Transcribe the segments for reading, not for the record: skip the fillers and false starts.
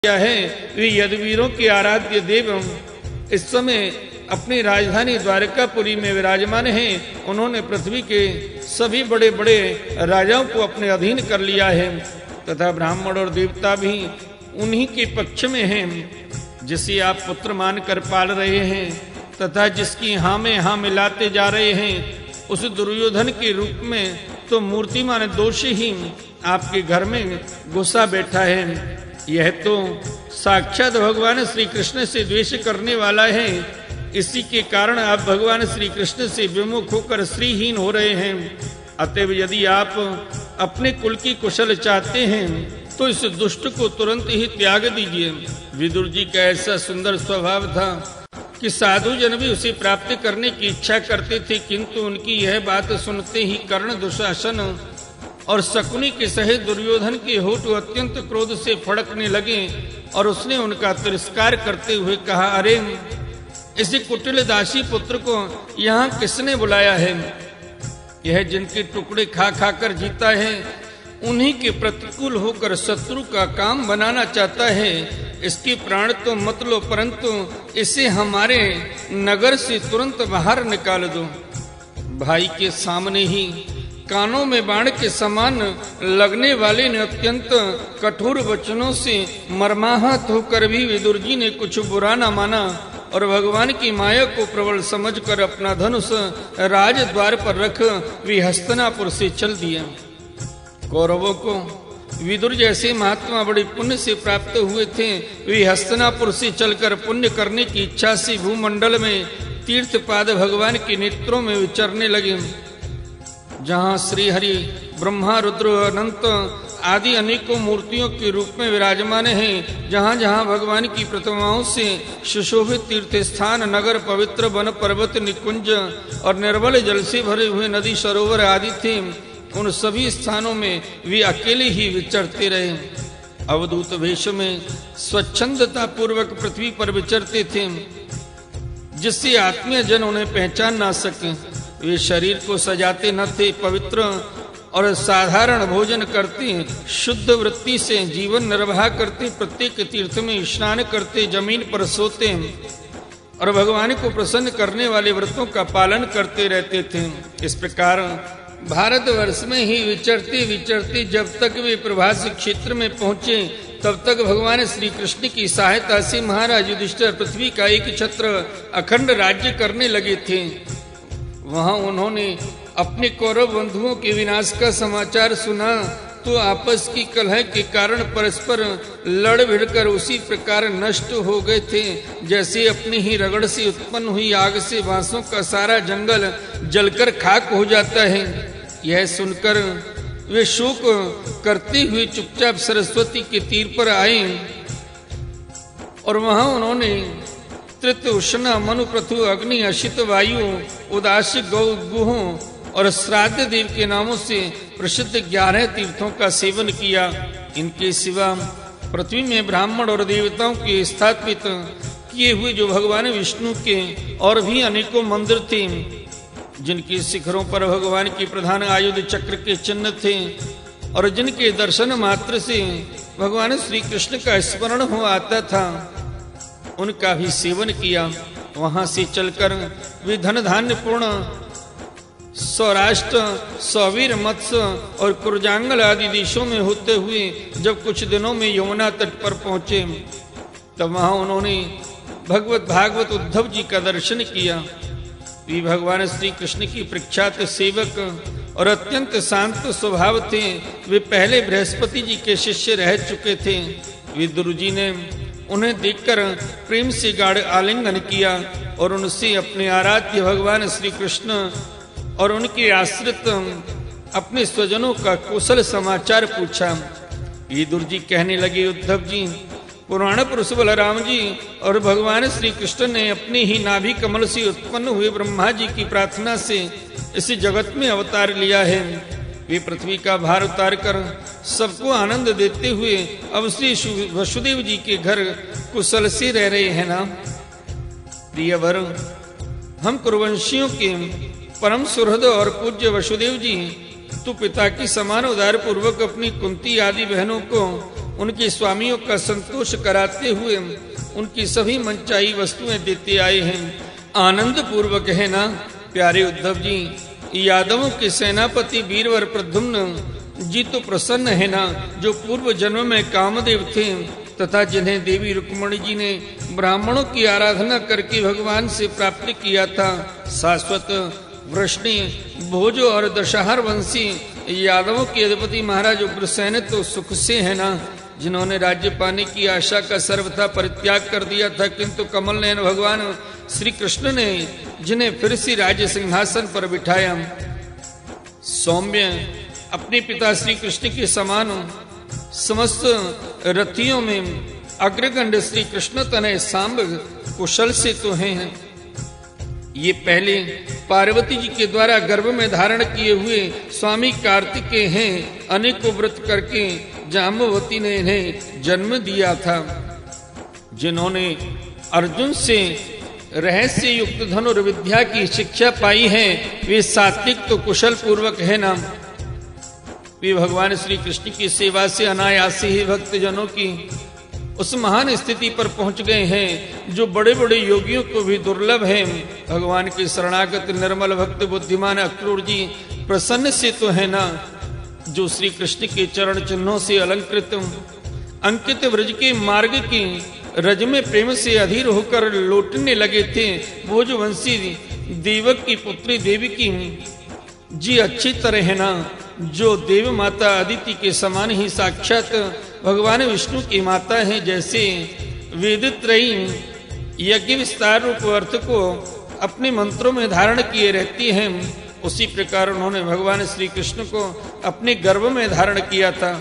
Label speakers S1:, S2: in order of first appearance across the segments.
S1: है वे यदुवीरों के आराध्य देव इस समय अपनी राजधानी द्वारकापुरी में विराजमान हैं। उन्होंने पृथ्वी के सभी बड़े बड़े राजाओं को अपने अधीन कर लिया है तथा ब्राह्मण और देवता भी उन्हीं के पक्ष में हैं। जिसे आप पुत्र मानकर पाल रहे हैं तथा जिसकी हाँ में हाँ मिलाते जा रहे हैं, उस दुर्योधन के रूप में तो मूर्तिमान दोष ही आपके घर में घुसा बैठा है। यह तो साक्षात भगवान श्री कृष्ण से द्वेष करने वाला है। इसी के कारण आप भगवान श्री कृष्ण से विमुख होकर श्रीहीन हो रहे हैं। अतएव यदि आप अपने कुल की कुशल चाहते हैं तो इस दुष्ट को तुरंत ही त्याग दीजिए। विदुर जी का ऐसा सुंदर स्वभाव था कि साधु जन भी उसे प्राप्त करने की इच्छा करते थे, किंतु उनकी यह बात सुनते ही कर्ण, दुशासन और शकुनी के सहित दुर्योधन के होठ अत्यंत क्रोध से फड़कने लगे और उसने उनका तिरस्कार करते हुए कहा, अरे इस कुटिल दासी पुत्र को यहाँ किसने बुलाया है? यह जिनके टुकड़े खा खा कर जीता है, उन्हीं के प्रतिकूल होकर शत्रु का काम बनाना चाहता है। इसके प्राण तो मत लो, परंतु इसे हमारे नगर से तुरंत बाहर निकाल दो। भाई के सामने ही कानों में बाण के समान लगने वाले ने अत्यंत कठोर वचनों से मर्माहत होकर भी विदुर जी ने कुछ बुरा न माना और भगवान की माया को प्रबल समझकर अपना धनुष राजद्वार पर रख वे हस्तिनापुर से चल दिया। कौरवों को विदुर जैसे महात्मा बड़े पुण्य से प्राप्त हुए थे। वे हस्तिनापुर से चलकर पुण्य करने की इच्छा से भूमंडल में तीर्थपाद भगवान के नेत्रों में विचरने लगे। जहाँ श्री हरि, ब्रह्मा, रुद्र, अनंत आदि अनेकों मूर्तियों के रूप में विराजमान हैं, जहाँ जहाँ भगवान की प्रतिमाओं से सुशोभित तीर्थ स्थान, नगर, पवित्र वन, पर्वत, निकुंज और निर्मल जल से भरे हुए नदी, सरोवर आदि थे, उन सभी स्थानों में वे अकेले ही विचरते रहे। अवधूत वेश में स्वच्छंदता पूर्वक पृथ्वी पर विचरते थे, जिससे आत्मीय जन उन्हें पहचान ना सके। वे शरीर को सजाते न थे, पवित्र और साधारण भोजन करते, शुद्ध वृत्ति से जीवन निर्वाह करते, प्रत्येक तीर्थ में स्नान करते, जमीन पर सोते और भगवान को प्रसन्न करने वाले व्रतों का पालन करते रहते थे। इस प्रकार भारतवर्ष में ही विचरते विचरते जब तक वे प्रभास क्षेत्र में पहुंचे, तब तक भगवान श्री कृष्ण की सहायता से महाराज युधिष्ठिर पृथ्वी का एक छत्र अखंड राज्य करने लगे थे। वहां उन्होंने अपने कौरव बंधुओं के विनाश का समाचार सुना तो आपस की कलह के कारण परस्पर लड़ भिड़कर उसी प्रकार नष्ट हो गए थे, जैसे अपनी ही रगड़ से उत्पन्न हुई आग से बांसों का सारा जंगल जलकर खाक हो जाता है। यह सुनकर वे शोक करते हुए चुपचाप सरस्वती के तीर पर आए और वहां उन्होंने तृत, उष्ण, मनु, पृथु, अग्नि, अशित, वायु, उदास, गौ, गुहों और श्राद्ध देव के नामों से प्रसिद्ध 11 तीर्थों का सेवन किया। इनके सिवा पृथ्वी में ब्राह्मण और देवताओं के स्थापित किए हुए जो भगवान विष्णु के और भी अनेकों मंदिर थे, जिनके शिखरों पर भगवान के प्रधान आयुध चक्र के चिन्ह थे और जिनके दर्शन मात्र से भगवान श्री कृष्ण का स्मरण हो आता था, उनका भी सेवन किया। वहां से चलकर वे धन धान्य पूर्ण सौराष्ट्र, सौवीर, मत्स्य और कुरजांगल आदि देशों में होते हुए जब कुछ दिनों में यमुना तट पर पहुंचे, तब वहां उन्होंने भगवत भागवत उद्धव जी का दर्शन किया। वे भगवान श्री कृष्ण की प्रख्यात सेवक और अत्यंत शांत स्वभाव थे। वे पहले बृहस्पति जी के शिष्य रह चुके थे। विदुर जी ने उन्हें देखकर प्रेम से गाढ़ आलिंगन किया और उनसे अपने आराध्य भगवान श्री कृष्ण और उनके आश्रित अपने स्वजनों का कुशल समाचार पूछा। विदुर जी कहने लगे, उद्धव जी, पुराण पुरुष बलराम जी और भगवान श्री कृष्ण ने अपने ही नाभि कमल से उत्पन्न हुए ब्रह्मा जी की प्रार्थना से इस जगत में अवतार लिया है। वे पृथ्वी का भार उतार कर सबको आनंद देते हुए अब श्री वसुदेव जी के घर कुशल से रह रहे हैं ना। प्रियवर, हम कुरुवंशियों के परम सुहृद और पूज्य वसुदेव जी तो पिता की समान उदार पूर्वक अपनी कुंती आदि बहनों को उनके स्वामियों का संतोष कराते हुए उनकी सभी मनचाही वस्तुएं देते आए हैं। आनंद पूर्वक है ना प्यारे उद्धव जी, यादवों के सेनापति वीरवर प्रद्युम्न जी तो प्रसन्न है ना, जो पूर्व जन्म में कामदेव थे तथा जिन्हें देवी रुक्मणी जी ने ब्राह्मणों की आराधना करके भगवान से प्राप्त किया था। शाश्वत वृष्णि भोज और दशहर वंशी यादवों के अधिपति महाराज उग्रसेन तो सुख से है ना, जिन्होंने राज्य पाने की आशा का सर्वथा परित्याग कर दिया था, किंतु कमल नयन भगवान श्री कृष्ण ने जिन्हें फिर से राज्य सिंहासन पर बिठाया। सौम्य अपने पिता श्री कृष्ण के समान समस्त रथियों में अग्रगण्य श्री कृष्ण तनय सांब कुशल से तो हैं। ये पहले पार्वती जी के द्वारा गर्भ में धारण किए हुए स्वामी कार्तिकेय हैं। अनेकों व्रत करके जाम्बवती ने इन्हें जन्म दिया था। जिन्होंने अर्जुन से रहस्य युक्त धनुर्विद्या की शिक्षा पाई है, वे सात्विक तो कुशल पूर्वक है ना। वे भगवान श्री कृष्ण की सेवा से अनायास ही भक्त जनों की उस महान स्थिति पर पहुंच गए हैं जो बड़े बड़े योगियों को भी दुर्लभ है। भगवान के शरणागत निर्मल भक्त बुद्धिमान अक्रूर जी प्रसन्न से तो है ना, जो श्री कृष्ण के चरण चिन्हों से अलंकृत अंकित व्रज के मार्ग की रज में प्रेम से अधीर होकर लौटने लगे थे। भोजवंशी देवक की पुत्री देवकी जी अच्छी तरह है ना, जो देव माता अदिति के समान ही साक्षात भगवान विष्णु की माता है। जैसे वेदत्रयी यज्ञ विस्तार रूप अर्थ को अपने मंत्रों में धारण किए रहती हैं, उसी प्रकार उन्होंने भगवान श्री कृष्ण को अपने गर्भ में धारण किया था।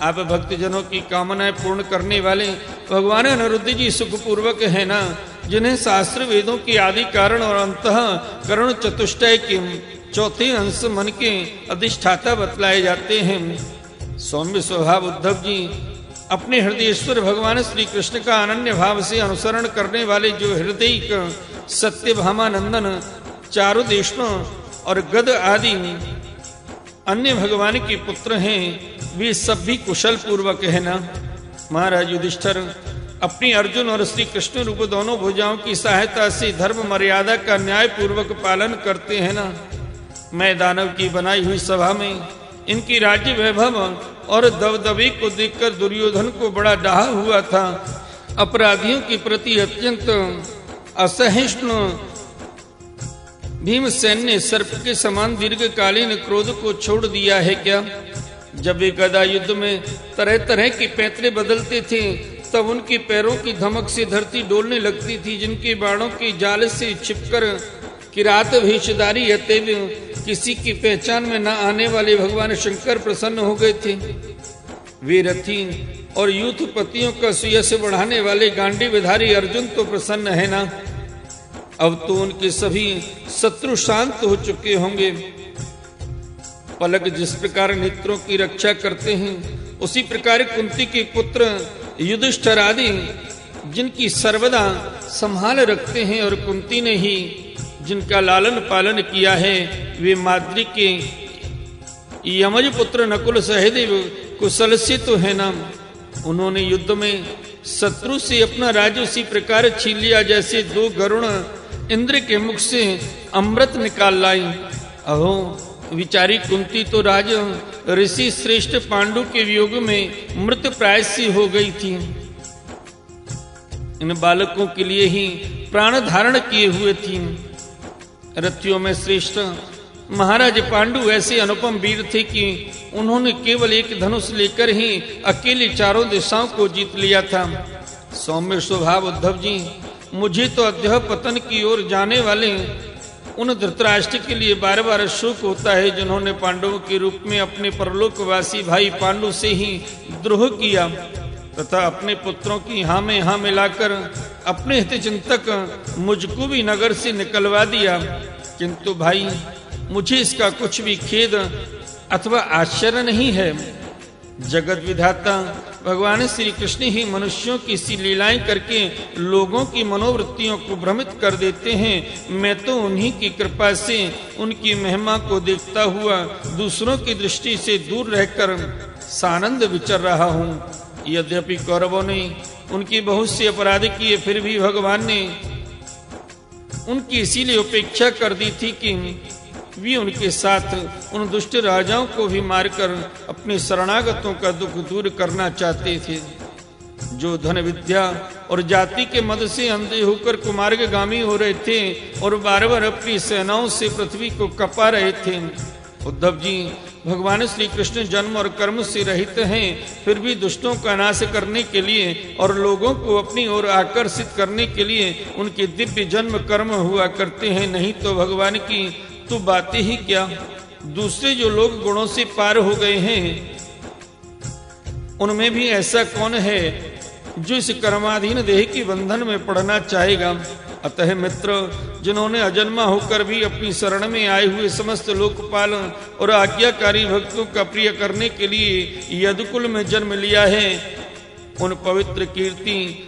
S1: आप भक्तजनों की कामनाएं पूर्ण करने वाले भगवान अनिरुद्ध जी सुखपूर्वक है ना, जिन्हें शास्त्र वेदों के आदि कारण और अंतः करण चतुष्टय के चौथे अंश मन के अधिष्ठाता बतलाए जाते हैं। सौम्य स्वभाव उद्धव जी अपने हृदयेश्वर भगवान श्री कृष्ण का अनन्य भाव से अनुसरण करने वाले जो हृदय सत्यभामानंदन चारु देशों और गद आदि अन्य भगवान के पुत्र हैं, वे सब भी कुशल पूर्वक है ना। महाराज युधिष्ठिर अपनी अर्जुन और श्री कृष्ण रूप दोनों भुजाओं की सहायता से धर्म मर्यादा का न्याय पूर्वक पालन करते हैं ना। मैं दानव की बनाई हुई सभा में इनकी राज्य वैभव और दबदबे को देखकर दुर्योधन को बड़ा डाहा हुआ था। अपराधियों के प्रति अत्यंत असहिष्णु भीमसेन ने सर्प के समान दीर्घकालीन क्रोध को छोड़ दिया है क्या? जब वे गदा युद्ध में तरह तरह के पैतरे बदलते थे, तब उनके पैरों की धमक से धरती डोलने लगती थी। जिनके बाणों के जाल से छिपकर किरात भेषधारी अतएव किसी की पहचान में न आने वाले भगवान शंकर प्रसन्न हो गए थे। वे रथी और यूथपतियों का सुयश बढ़ाने वाले गांडीवधारी अर्जुन तो प्रसन्न है ना। अब तो उनके सभी शत्रु शांत हो चुके होंगे। पलक जिस प्रकार नेत्रों की रक्षा करते हैं, उसी प्रकार कुंती के पुत्र युधिष्ठिर आदि जिनकी सर्वदा संभाल रखते हैं और कुंती ने ही जिनका लालन पालन किया है, वे माद्री के यमज पुत्र नकुल सहदेव कुशल से तो है ना। उन्होंने युद्ध में शत्रु से अपना राज्य उसी प्रकार छीन लिया जैसे दो गरुण इंद्र के मुख से अमृत निकाल लाई। अहो विचारी कुंती तो राज ऋषि श्रेष्ठ पांडु के वियोग में मृत प्राय सी हो गई थी। इन बालकों के लिए ही प्राण धारण किए हुए थी। रथियों में श्रेष्ठ महाराज पांडु ऐसे अनुपम वीर थे कि उन्होंने केवल एक धनुष लेकर ही अकेले चारों दिशाओं को जीत लिया था। सौम्य स्वभाव उद्धव जी, मुझे तो अध्याय पतन की ओर जाने वाले उन धृतराष्ट्र के लिए बार बार शोक होता है जिन्होंने पांडवों के रूप में अपने परलोकवासी भाई पांडु से ही द्रोह किया तथा अपने पुत्रों की हाँ में हाँ मिलाकर अपने हित चिंतक मुझको भी नगर से निकलवा दिया। किंतु भाई, मुझे इसका कुछ भी खेद अथवा आश्चर्य नहीं है। जगत विधाता भगवान श्री कृष्ण ही मनुष्यों की सी लीलाएं करके लोगों की मनोवृत्तियों को भ्रमित कर देते हैं। मैं तो उन्हीं की कृपा से उनकी महिमा को देखता हुआ दूसरों की दृष्टि से दूर रहकर सानंद विचर रहा हूँ। यद्यपि कौरवों ने उनकी बहुत सी अपराध किए, फिर भी भगवान ने उनकी इसीलिए उपेक्षा कर दी थी कि वे उनके साथ उन दुष्ट राजाओं को भी मारकर अपने शरणागतों का दुख दूर करना चाहते थे, जो धन विद्या और जाति के मद से अंधे होकर कुमार्गगामी हो रहे थे और बार बार अपनी सेनाओं से पृथ्वी को कपा रहे थे। उद्धव जी, भगवान श्री कृष्ण जन्म और कर्म से रहित हैं, फिर भी दुष्टों का नाश करने के लिए और लोगों को अपनी ओर आकर्षित करने के लिए उनके दिव्य जन्म कर्म हुआ करते हैं। नहीं तो भगवान की तो बातें ही क्या, दूसरे जो लोग गुणों से पार हो गए हैं उनमें भी ऐसा कौन है जो इस कर्माधीन देह के बंधन में पड़ना चाहेगा। अतः मित्र, जिन्होंने अजन्मा होकर भी अपनी शरण में आए हुए समस्त लोकपाल और आज्ञाकारी भक्तों का प्रिय करने के लिए यदुकुल में जन्म लिया है, उन पवित्र कीर्ति